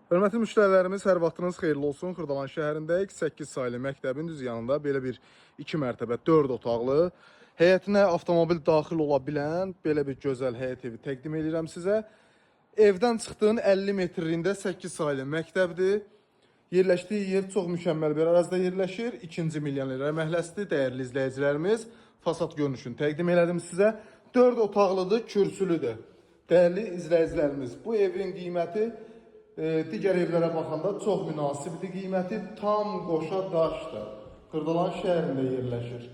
Hörmətli müştərilərimiz, hər vaxtınız xeyirli olsun. Xırdalan şəhərindəyik. 8 saylı məktəbin düz yanında belə bir 2 mərtəbə, 4 otaqlı, həyətinə avtomobil daxil ola bilən belə bir gözəl həyət evi təqdim edirəm sizə. Evdən çıxdığın 50 metrliyində 8 saylı məktəbdir. Yerləşdiyi yer çox mükəmməl bir ərazidə yerləşir. 2-ci Milyoner məhəlləsidir. Dəyərli izləyicilərimiz, fasad görünüşünü təqdim elədim sizə. 4 otaqlıdır, kürsülüdür. Dəyərli izləyicilərimiz, bu evin qiyməti digər evlərə baxanda çox münasibdir. Qiyməti tam qoşa daşdır. Xırdalan şəhərində yerləşir.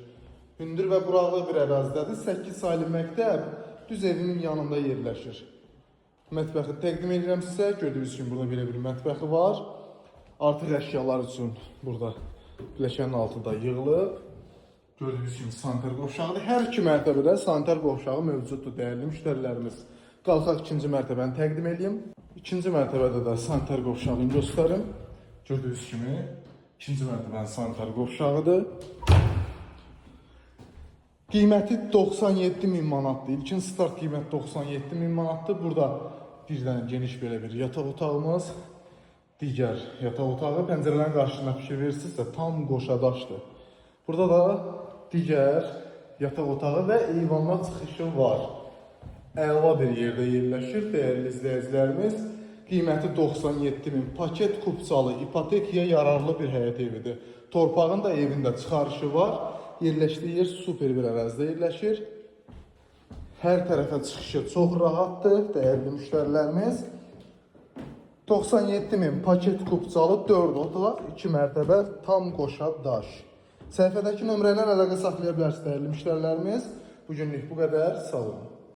Hündür və quraqlı bir ərazidədir. 8 saylı məktəb düz evinin yanında yerləşir. Mətbəxi təqdim edirəm sizə. Gördüyünüz kimi burada belə bir mətbəxi var. Artıq əşyalar üçün burada pilləkənin altında yığılıb. Gördüyünüz kimi sanitar qovşağıdır. Hər iki mərtəbədə sanitar qovşağı mövcuddur, dəyərli müştərilərimiz. Qalxaq ikinci mərtəbəni təqdim edeyim. İkinci mərtəbədə də sanitar qovşağını göstərim. Gördüyünüz kimi ikinci mərtəbənin sanitar qovşağıdır. Qiyməti 97.000 manatdır. İlkin start qiyməti 97.000 manatdır. Burada bir dənə geniş belə bir yataq otağımız. Digər yataq otağı pəncərələrin qarşısına fikir verirsinizsə tam qoşadaşdır. Burada da digər yataq otağı və eyvanla çıxışı var. Əla bir yerdə yerləşir, dəyərli izləyicilərimiz. Qiyməti 97.000, paket kupçalı, ipotekaya yararlı bir həyət evidir. Torpağın da evində çıxarışı var. Yerləşdiyi yer super bir ərazidə yerləşir. Hər tərəfə çıxışı çox rahatdır, dəyərli müştərilərimiz. 97.000 paket kupçalı 4 otaq, 2 mərtəbə, tam qoşa daş. Səhifədəki nömrə ilə əlaqə saxlaya bilərsiniz, dəyərli müştərilərimiz. Bugünlük bu qədər, sağ olun.